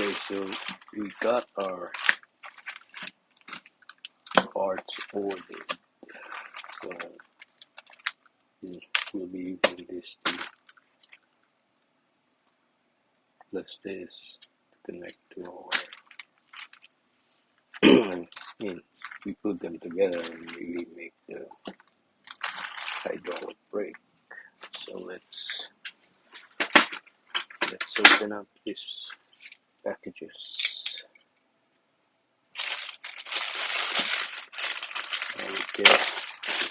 Okay, so we got our parts ordered. So we'll be using this to plus this to connect to our we put them together and we make the hydraulic brake. So let's open up these packages. I will get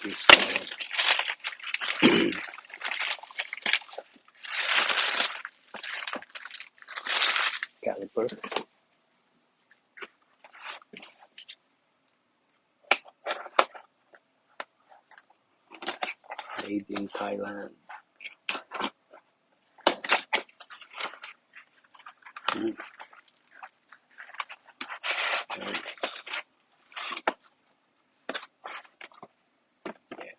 this caliper. Made in Thailand. Ooh. Nice. Yeah.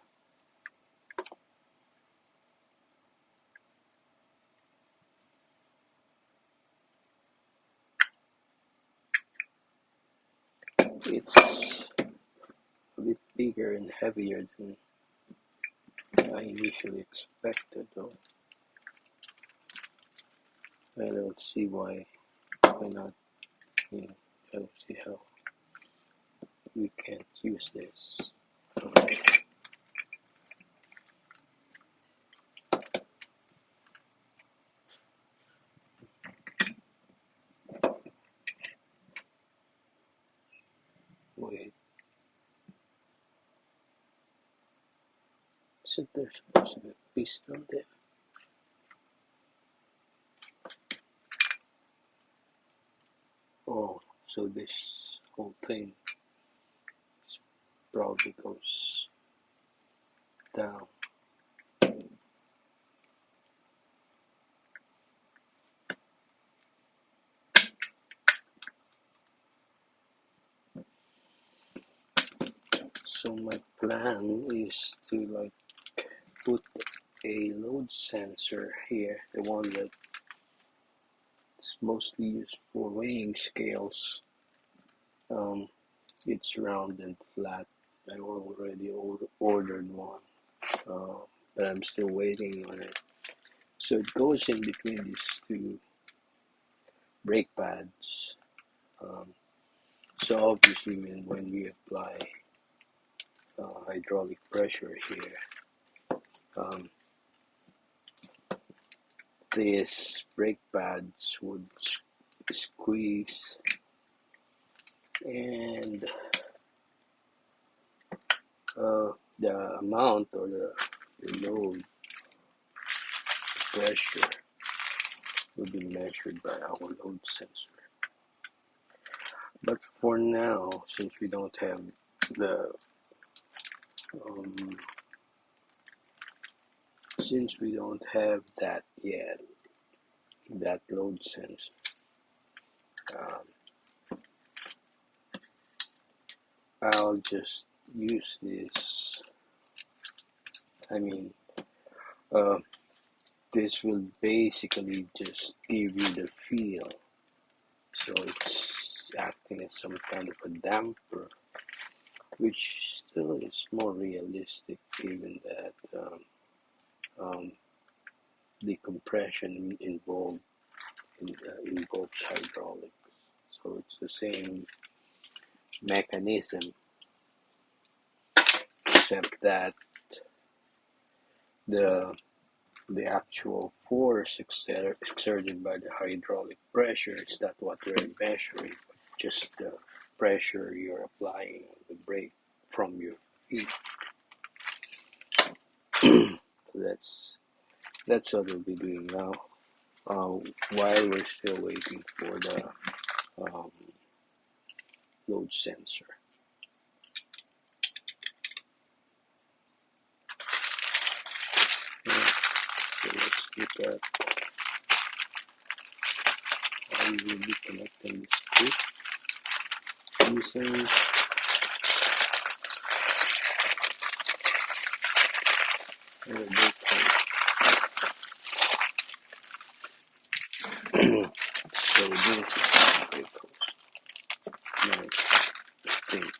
It's a bit bigger and heavier than I initially expected, though. I don't see why not. I don't see how we can't use this. Wait. So there's supposed to be a piston there. Oh, so this whole thing probably goes down. So my plan is to put a load sensor here, the one that's mostly used for weighing scales. It's round and flat. I already ordered one, but I'm still waiting on it. So it goes in between these two brake pads. So obviously when we apply hydraulic pressure here, these brake pads would squeeze, and the amount or the load pressure will be measured by our load sensor. But for now, since we don't have that yet, that load sensor, I'll just use this. This will basically just give you the feel. So it's acting as some kind of a damper, which still is more realistic given that the compression involves hydraulics. So it's the same mechanism, except that the actual force exerted by the hydraulic pressure is not what we're measuring, but just the pressure you're applying on the brake from your feet. So that's what we'll be doing now, while we're still waiting for the load sensor. So let's look at how we will be connecting this to using so So this is very close. Nice. Think.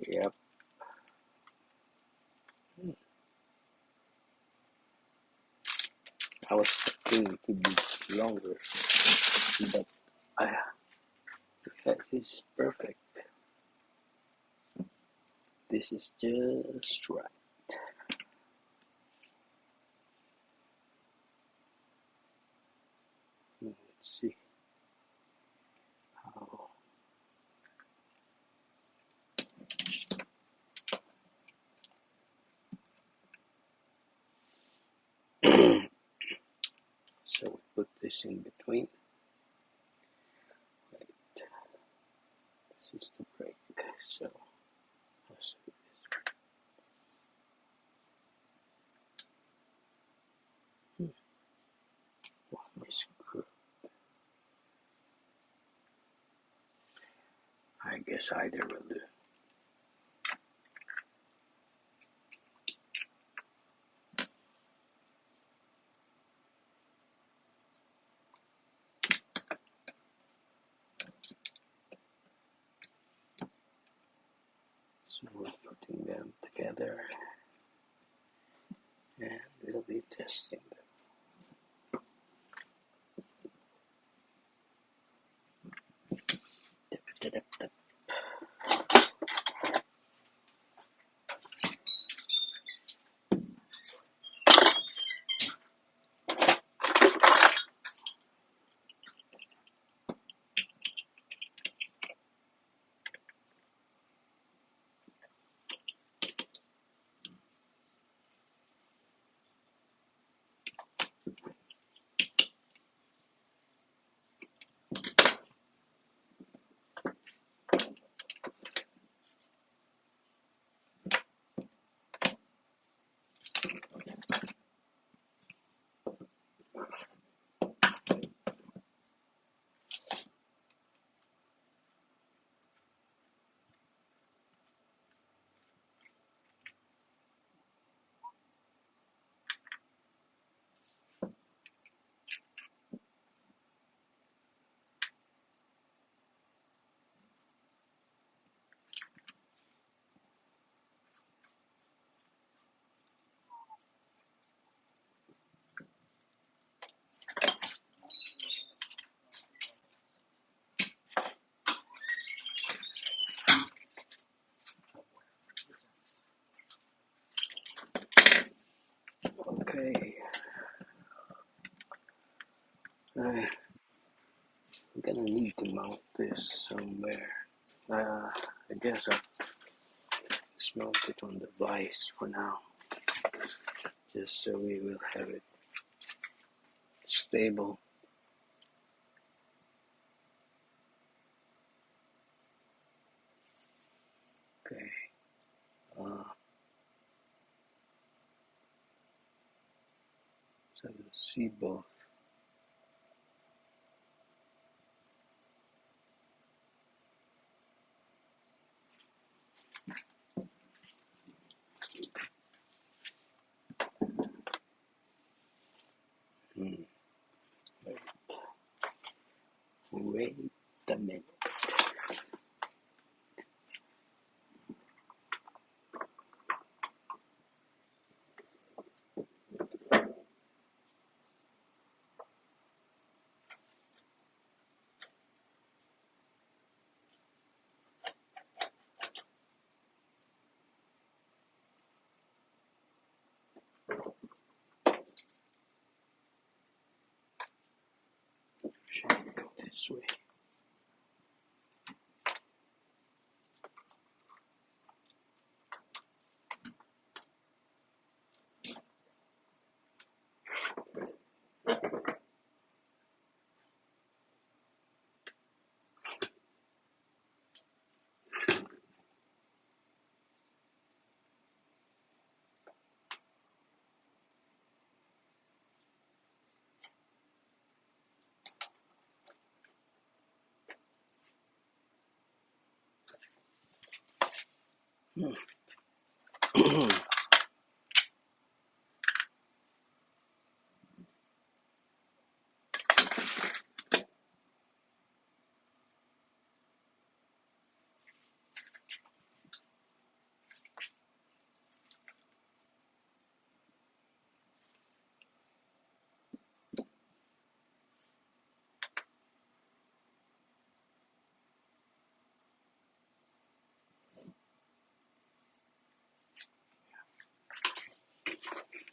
Yep. I was expecting it to be longer, but yeah, it's perfect. This is just right. Let's see how. So we put this in between. Right. This is the break. So let's do this. One screw. I guess either will do. So we're putting them together and we'll be testing them. Tip, tip, tip. Okay. I'm gonna need to mount this somewhere. I guess I'll just mount it on the vise for now, just so we will have it stable. Okay. So you'll see both. Wait a minute. Should we go this way?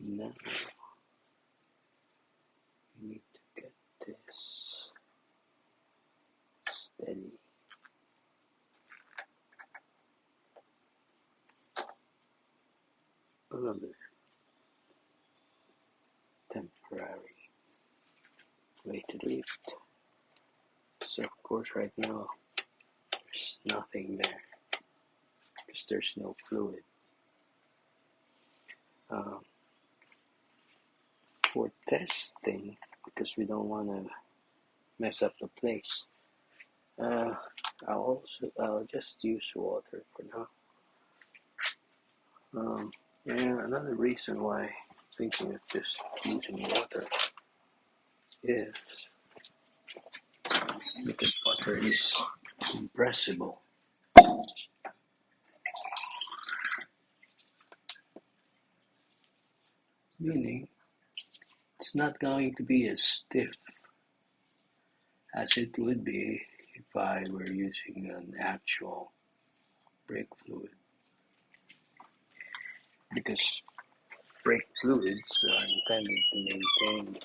Now we need to get this steady. Another temporary way to do it. So of course right now there's nothing there because there's no fluid. For testing, because we don't want to mess up the place, I'll just use water for now. And another reason why I'm thinking of just using water is because water is compressible. Meaning it's not going to be as stiff as it would be if I were using an actual brake fluid. Because brake fluids are intended to maintain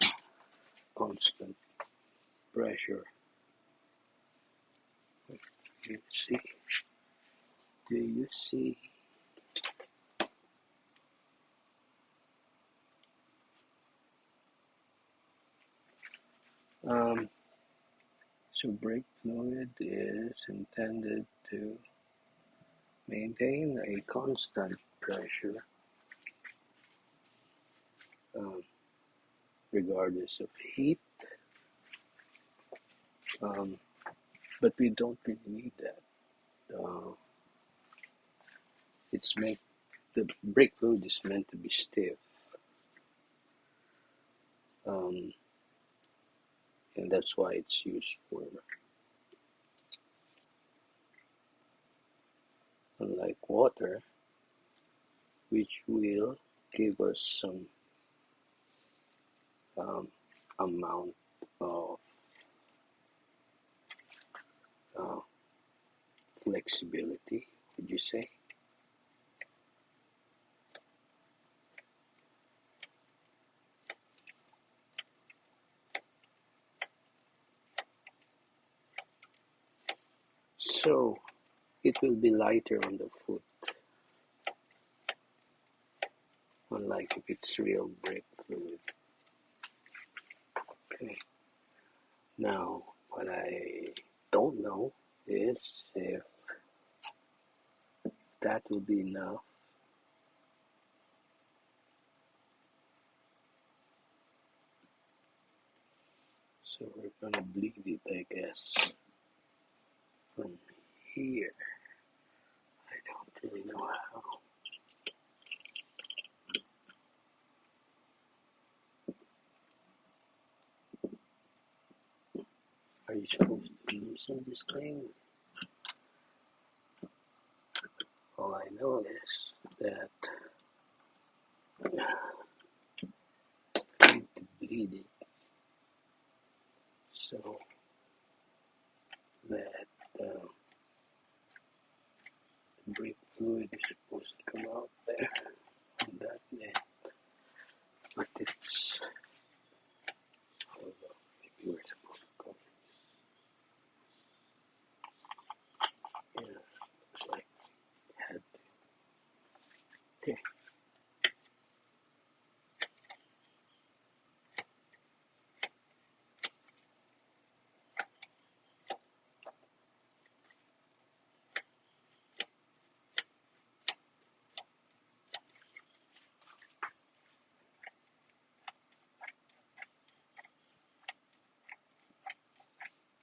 constant pressure. Do you see? So brake fluid is intended to maintain a constant pressure regardless of heat, but we don't really need that. The brake fluid is meant to be stiff, and that's why it's used for. Unlike water, which will give us some amount of flexibility, would you say? So it will be lighter on the foot, unlike if it's real brake fluid. Okay. Now, what I don't know is if that will be enough. So we're gonna bleed it, I guess, from here. I don't really know how. Are you supposed to loosen this thing? All I know is that I need to bleed it so that the brake fluid is supposed to come out there on that end. But it's, hold on, maybe we're supposed to cover this. Yeah, looks like it had to. Okay.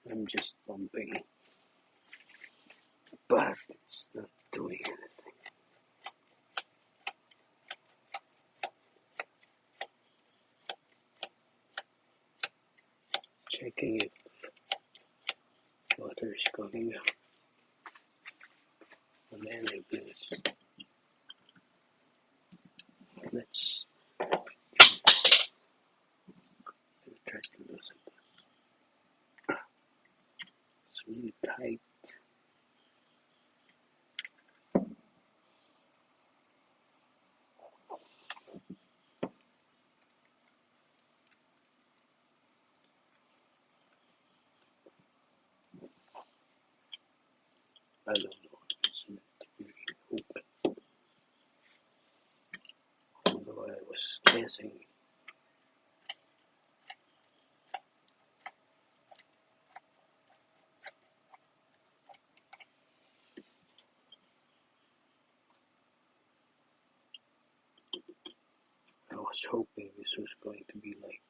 I'm just bumping, but it's not doing anything. Checking if water is coming out on any of this. Let's try to loosen this. It's really tight. I don't know if it's meant to be open. Although I was guessing. I was hoping this was going to be like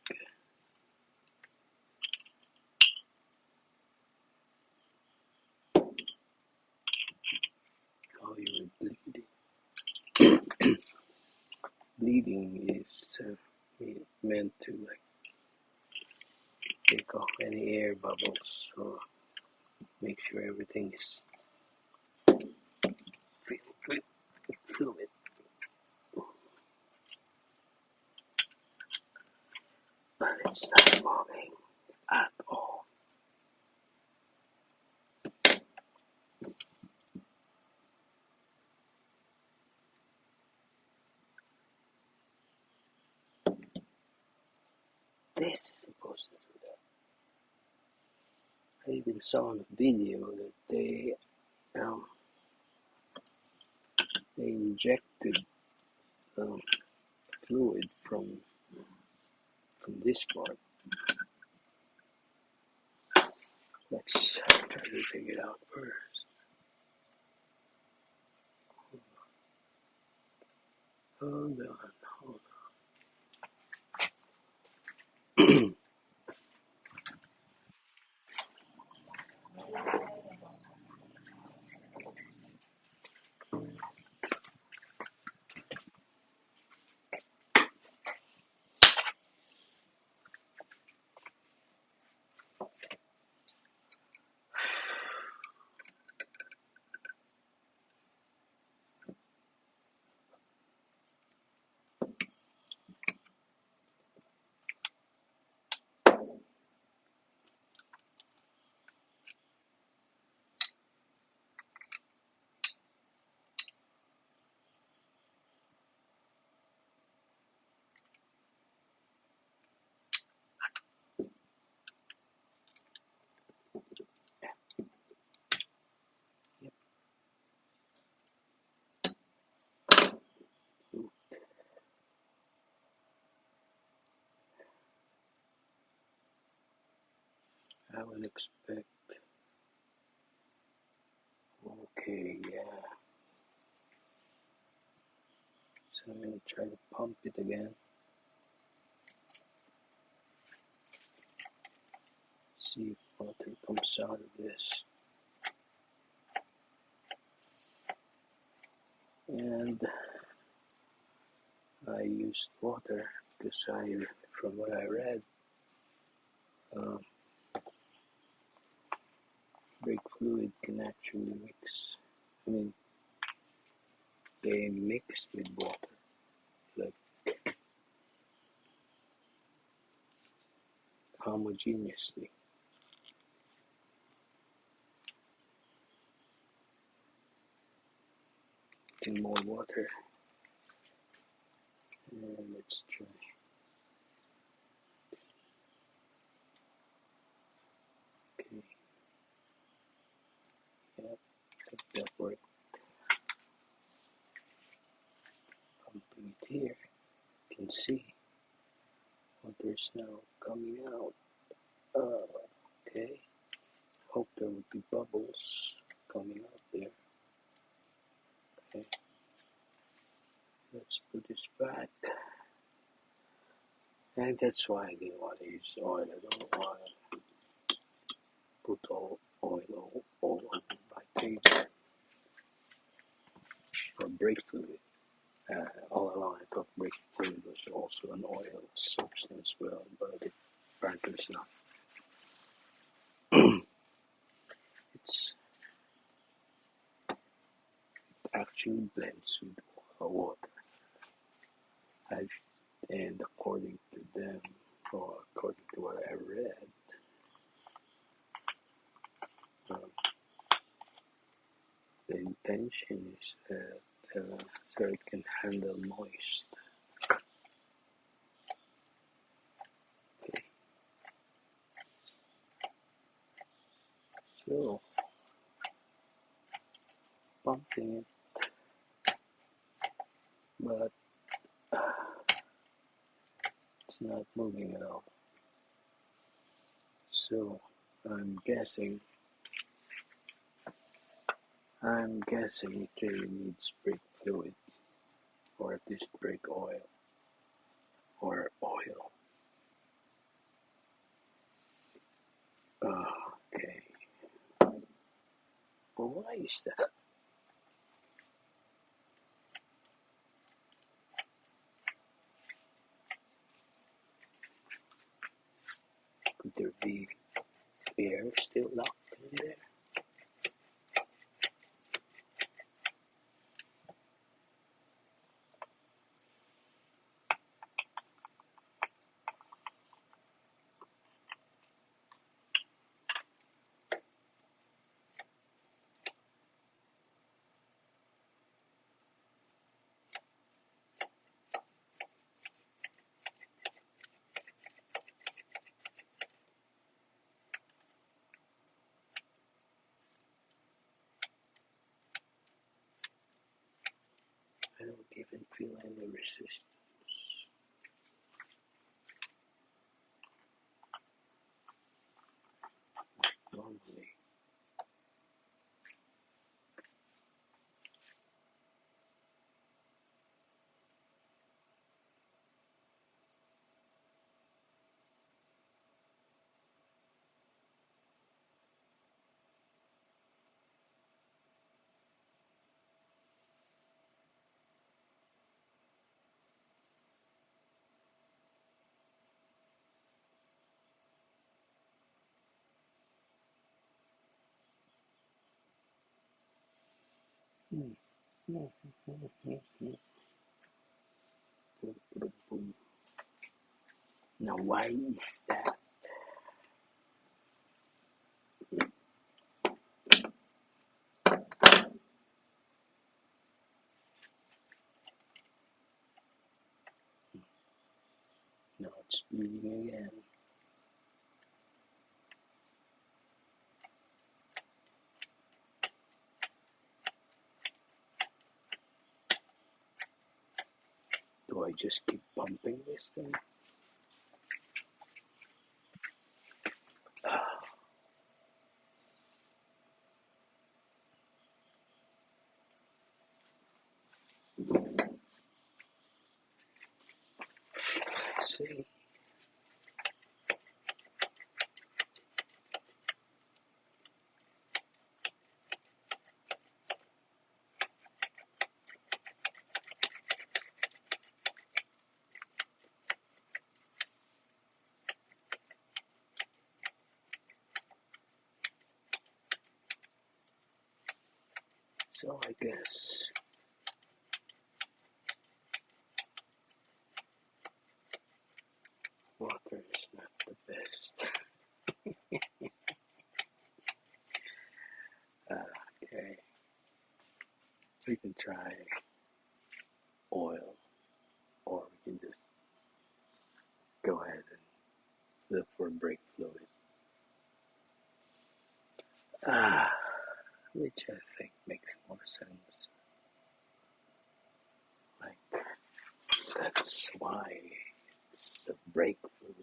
how you would bleed it. Bleeding is meant to like take off any air bubbles, so make sure everything is filled with fluid. But it's not moving at all. This is supposed to do that. I even saw in a video that they injected fluid from this part. Let's try to take it out first. Hold on. I would expect. Okay, yeah. So I'm gonna try to pump it again. See if water comes out of this. And I used water because from what I read, brake fluid can actually mix. I mean, they mix with water, like homogeneously. In more water. And let's try. Okay. Yep, I think that worked. Pumping it here. You can see water's now coming out. Okay. Hope there would be bubbles coming out there. Okay. Let's put this back. And that's why I didn't want to use oil. I don't want to put oil all on my table. Or brake fluid. All along I thought brake fluid was also an oil substance, but it apparently it's not. It's actually blends with water. And according to them, or according to what I read, the intention is that so it can handle moist. Okay. So pumping it, but it's not moving at all. So I'm guessing it really needs brake fluid, or at least brake oil, or oil. Okay. Well, why is that? Could there be air still locked in there? I don't even feel any resistance. Normally. Now, why is that? Now it's bleeding again. Do I just keep pumping this thing? Let's see. So I guess water is not the best. Okay, we can try oil, or we can just go ahead and look for brake fluid. Which I think makes more sense. Like, that's why it's a brake fluid.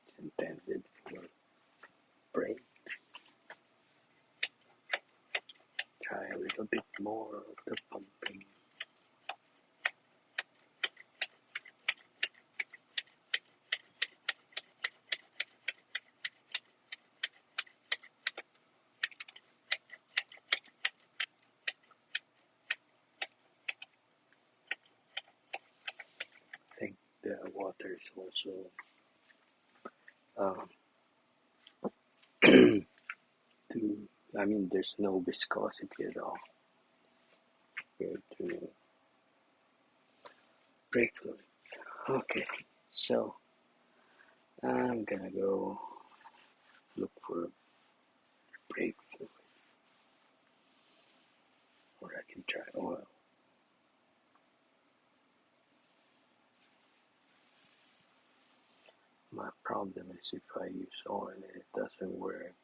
It's intended for brakes. Try a little bit more of the pumping. I think the water is also there's no viscosity at all here to brake fluid. Okay, so I'm gonna go look for brake fluid, or I can try oil. My problem is if I use oil and it doesn't work,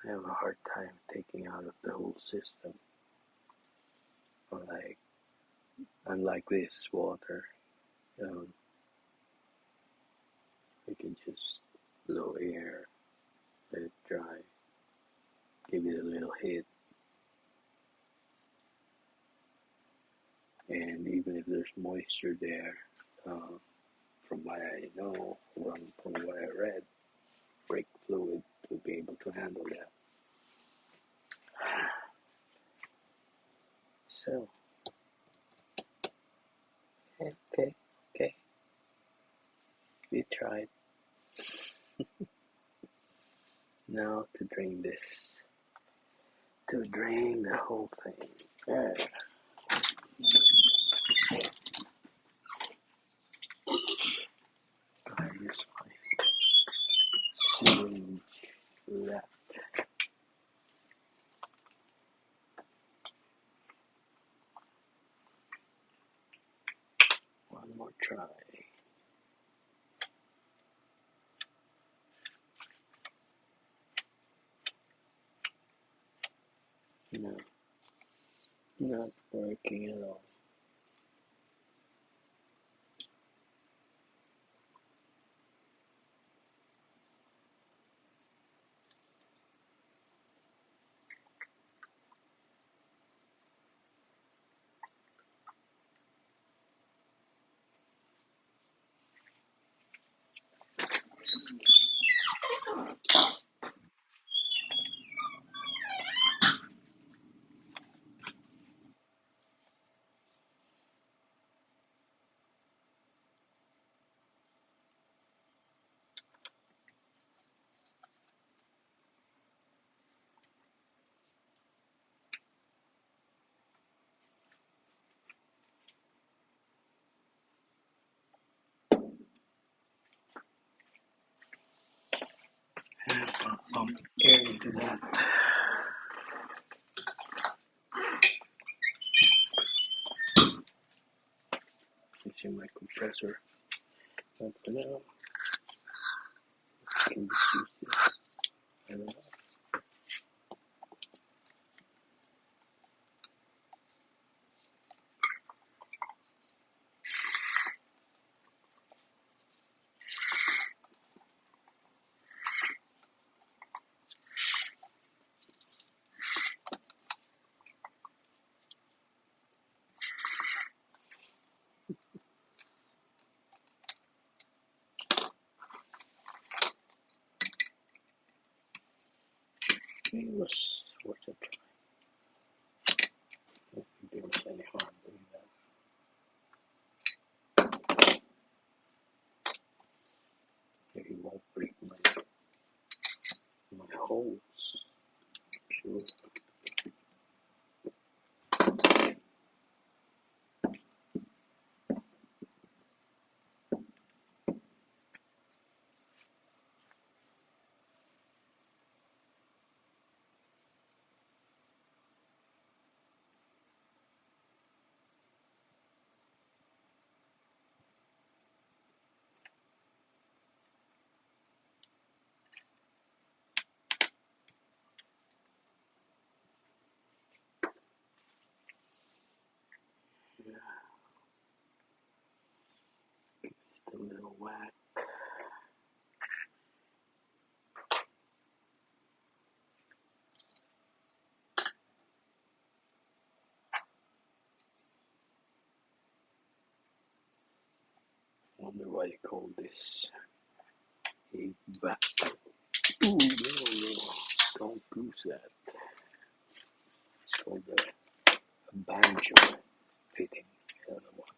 I have a hard time taking out of the whole system. Unlike this water, we can just blow air, let it dry, give it a little hit, and even if there's moisture there, from what I know, from what I read, brake fluid will be able to handle that. So, okay, we tried. Now to drain this, to drain the whole thing. There. I use my syringe left. One more try. No, not working at all. I'll pump air into that. Using my compressor. But for now, I can just use this. I don't know. It was worth a try. I don't think there was any harm doing that. Maybe it won't break my holes. Sure. Yeah. Just a little whack. Wonder why you call this a vac. Ooh, no, don't lose that. It's called a banjo fitting. I don't know what.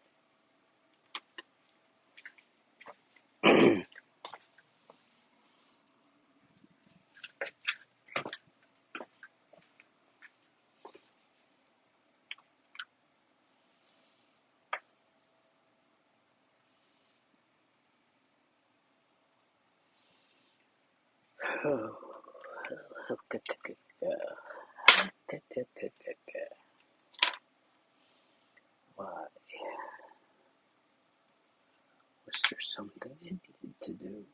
Why? Was there something I needed to do?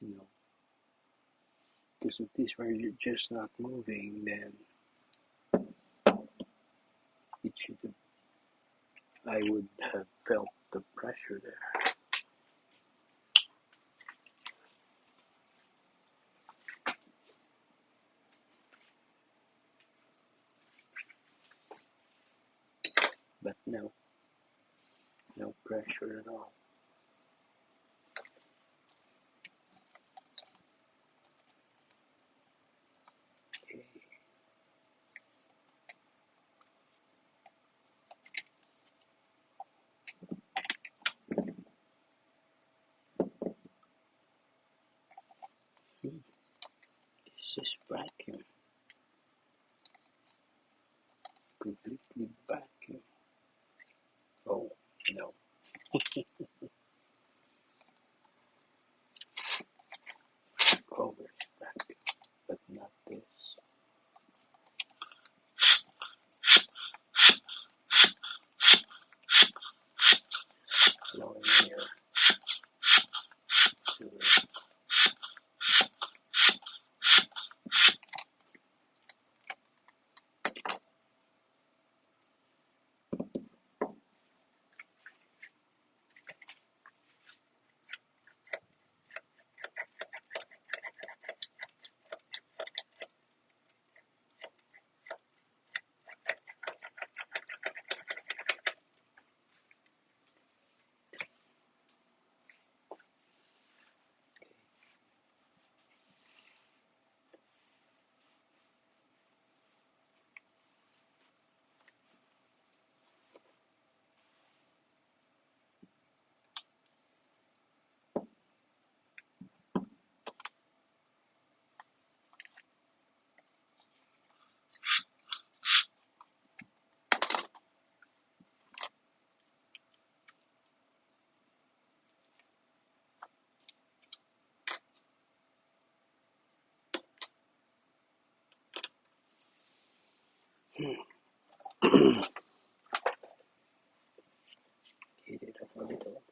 you know, because if these were just not moving, then it should have, I would have felt the pressure there. But no, no pressure at all. Okay. This is vacuum, completely vacuum. Oh no. Oh, there's vacuum, but not this. Flowing air to it. Heat it up a little.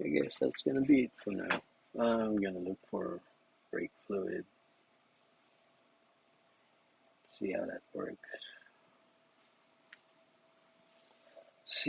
I guess that's gonna be it for now. I'm gonna look for brake fluid, see how that works. See